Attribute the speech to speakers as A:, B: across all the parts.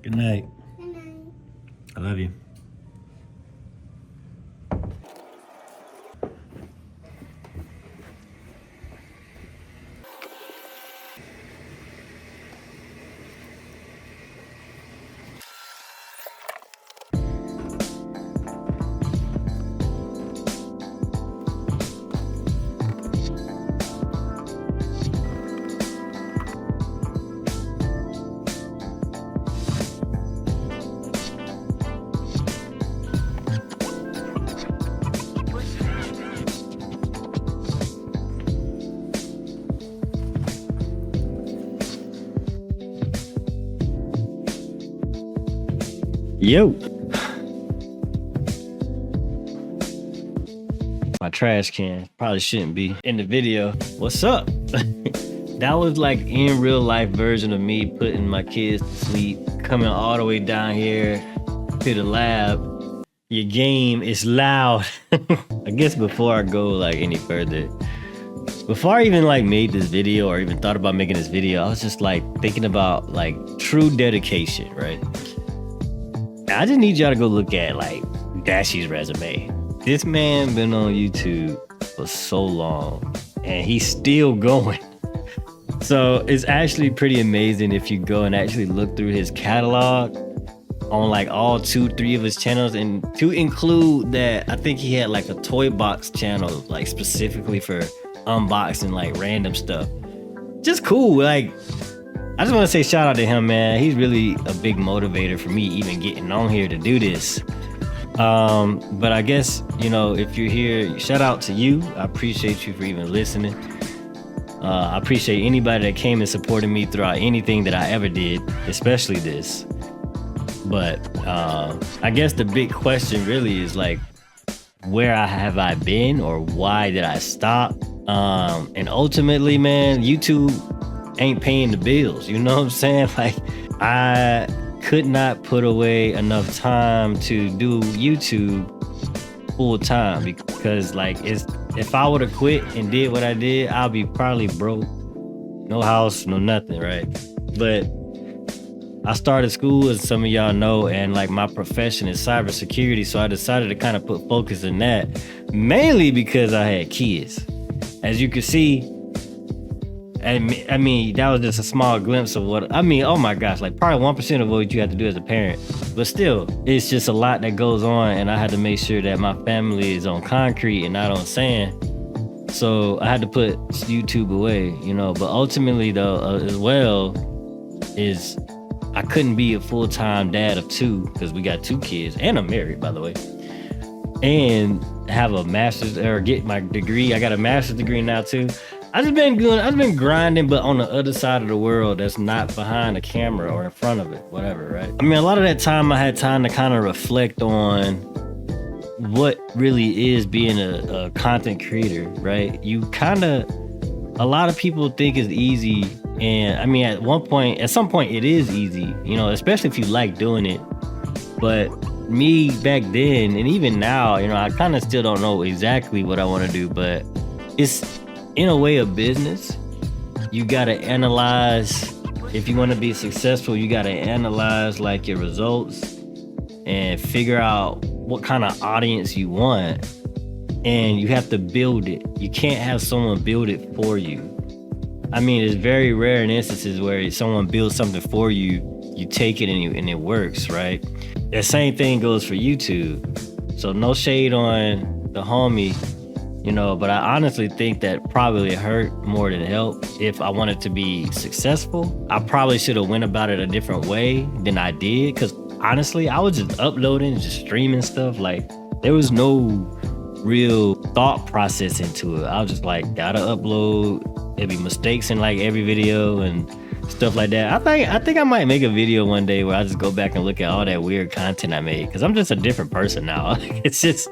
A: Good night.
B: Good night.
A: I love you. Yo. My trash can probably shouldn't be in the video. What's up? That was like in real life version of me putting my kids to sleep, coming all the way down here to the lab. Your game is loud. I guess before I go like any further, before I even like made this video or even thought about making this video, I was just like thinking about like true dedication, right? I just need y'all to go look at like Dashie's resume. This man been on YouTube for so long and he's still going. So it's actually pretty amazing if you go and actually look through his catalog on like all 2-3 of his channels, and to include that, I think he had like a toy box channel like specifically for unboxing like random stuff. Just cool. Like, I just want to say shout out to him, man. He's really a big motivator for me even getting on here to do this. But I guess, you know, if you're here, shout out to you. I appreciate you for even listening. I appreciate anybody that came and supported me throughout anything that I ever did, especially this. But I guess the big question really is like, where have I been, or why did I stop? And ultimately, man, YouTube ain't paying the bills, you know what I'm saying? Like, I could not put away enough time to do YouTube full time, because like if I would have quit and did what I did, I'll be probably broke, no house, no nothing, right? But I started school, as some of y'all know, and like my profession is cybersecurity, so I decided to kind of put focus in that, mainly because I had kids. As you can see, I mean, that was just a small glimpse of what, I mean, oh my gosh, like probably 1% of what you have to do as a parent. But still, it's just a lot that goes on, and I had to make sure that my family is on concrete and not on sand. So I had to put YouTube away, you know. But ultimately, though, as well, is I couldn't be a full-time dad of 2, because we got 2 kids, and I'm married, by the way, and have a master's, or get my degree. I got a master's degree now too. I've been grinding, but on the other side of the world, that's not behind the camera or in front of it, whatever, right? I mean, a lot of that time I had time to kind of reflect on what really is being a content creator, right? A lot of people think it's easy, and I mean, at some point it is easy, you know, especially if you like doing it. But me back then, and even now, you know, I kind of still don't know exactly what I want to do, but it's in a way a business. You gotta analyze, if you want to be successful, you gotta analyze like your results and figure out what kind of audience you want, and you have to build it. You can't have someone build it for you. I mean, it's very rare in instances where someone builds something for you, you take it and it works, right? The same thing goes for YouTube. So no shade on the homie, you know, but I honestly think that probably hurt more than help. If I wanted to be successful, I probably should have went about it a different way than I did, because honestly, I was just uploading, just streaming stuff. Like, there was no real thought process into it. I was just like, gotta upload. There'd be mistakes in like every video and stuff like that. I think I might make a video one day where I just go back and look at all that weird content I made, because I'm just a different person now. It's just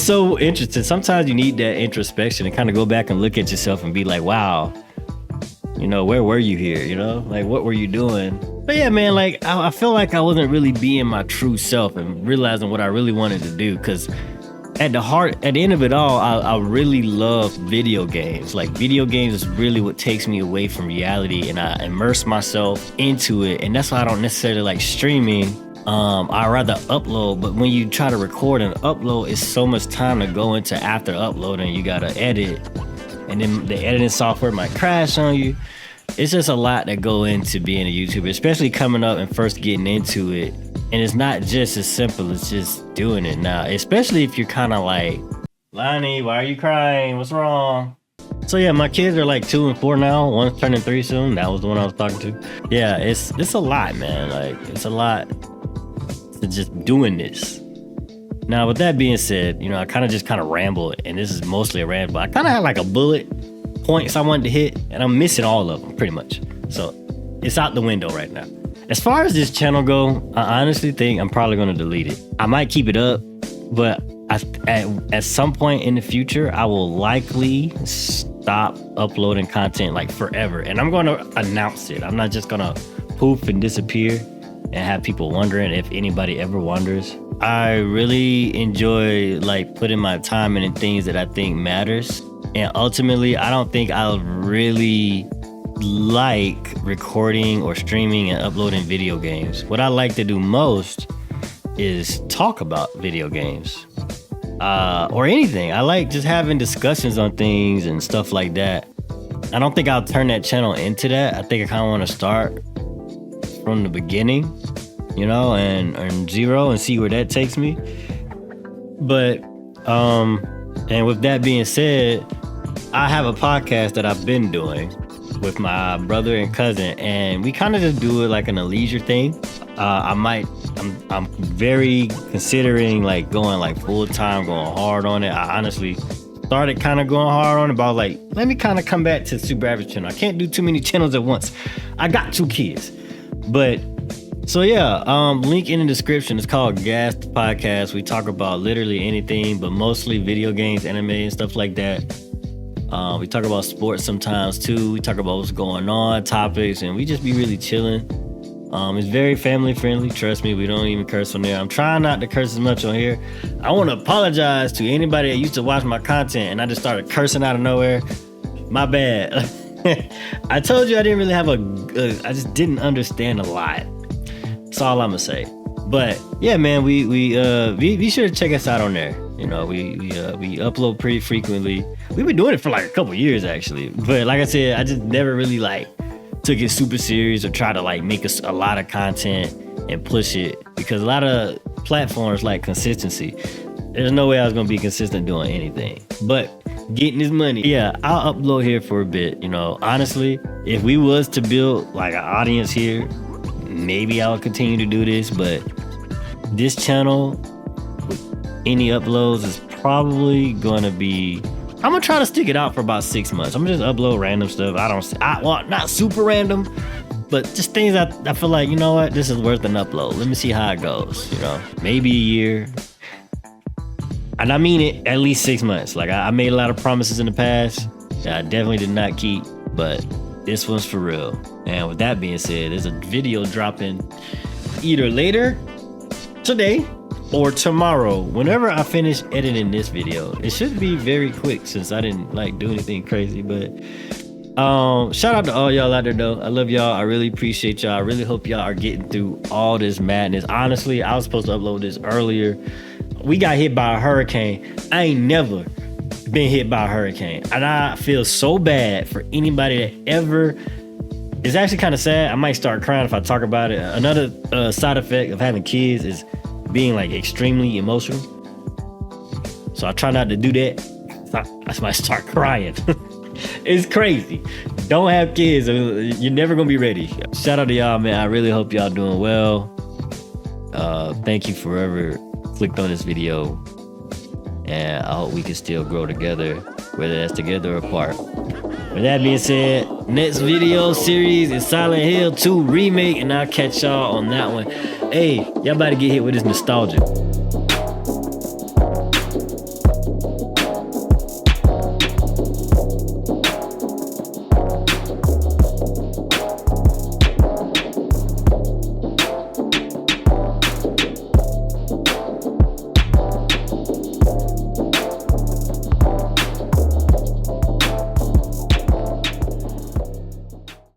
A: so interesting. Sometimes you need that introspection and kind of go back and look at yourself and be like, wow, you know, where were you here? You know, like, what were you doing? But yeah, man, like, I feel like I wasn't really being my true self and realizing what I really wanted to do, because at the end of it all, I really love video games. Like, video games is really what takes me away from reality, and I immerse myself into it. And that's why I don't necessarily like streaming. I rather upload, but when you try to record and upload, it's so much time to go into after uploading. You gotta edit, and then the editing software might crash on you. It's just a lot that go into being a YouTuber, especially coming up and first getting into it. And it's not just as simple as just doing it now, especially if you're kind of like, Lonnie, why are you crying? What's wrong? So yeah, my kids are like 2 and 4 now. One's turning 3 soon. That was the one I was talking to. Yeah, it's a lot, man. Like, it's a lot to just doing this. Now, with that being said, you know, I kind of rambled, and this is mostly a ramble. I kind of had like a bullet points I wanted to hit, and I'm missing all of them pretty much. So it's out the window right now. As far as this channel go, I honestly think I'm probably going to delete it. I might keep it up, but at some point in the future, I will likely stop uploading content like forever. And I'm going to announce it. I'm not just going to poof and disappear and have people wondering, if anybody ever wonders. I really enjoy like putting my time in things that I think matters. And ultimately, I don't think I'll really like recording or streaming and uploading video games. What I like to do most is talk about video games or anything. I like just having discussions on things and stuff like that. I don't think I'll turn that channel into that. I think I kind of want to start from the beginning, you know, and zero and see where that takes me. But and with that being said, I have a podcast that I've been doing with my brother and cousin, and we kind of just do it like an leisure thing. I'm very considering like going like full time, going hard on it. I honestly started kind of going hard on it, but I was like, let me kind of come back to Super Average Channel. I can't do too many channels at once. I got 2 kids, but so yeah, link in the description. It's called Gas the Podcast. We talk about literally anything, but mostly video games, anime, and stuff like that. We talk about sports sometimes too. We talk about what's going on, topics, and we just be really chilling. It's very family friendly. Trust me, we don't even curse on there. I'm trying not to curse as much on here. I want to apologize to anybody that used to watch my content and I just started cursing out of nowhere. My bad. I told you I didn't really have I just didn't understand a lot. That's all I'm gonna say. But yeah, man, we be sure to check us out on there. You know, we upload pretty frequently. We've been doing it for like a couple years actually. But like I said, I just never really like took it super serious or try to like make us a lot of content and push it, because a lot of platforms like consistency. There's no way I was gonna be consistent doing anything. But getting this money, yeah, I'll upload here for a bit. You know, honestly, if we was to build like an audience here, maybe I'll continue to do this. But this channel with any uploads is probably gonna be, I'm gonna try to stick it out for about 6 months. I'm gonna just upload random stuff. Well, not super random, but just things I feel like, you know what, this is worth an upload. Let me see how it goes, you know, maybe a year. And I mean it, at least 6 months. Like I made a lot of promises in the past that I definitely did not keep, but this one's for real. And with that being said, there's a video dropping either later today or tomorrow, whenever I finish editing this video. It should be very quick since I didn't like do anything crazy. But shout out to all y'all out there though. I love y'all. I really appreciate y'all. I really hope y'all are getting through all this madness. Honestly, I was supposed to upload this earlier. We got hit by a hurricane. I ain't never been hit by a hurricane, and I feel so bad for anybody that ever. It's actually kind of sad. I might start crying if I talk about it. Another side effect of having kids is being like extremely emotional. So I try not to do that. I might start crying. It's crazy. Don't have kids. You're never gonna be ready. Shout out to y'all, man. I really hope y'all doing well. Thank you for whoever clicked on this video. And I hope we can still grow together, whether that's together or apart. With that being said, next video series is Silent Hill 2 Remake, and I'll catch y'all on that one. Hey, y'all about to get hit with this nostalgia.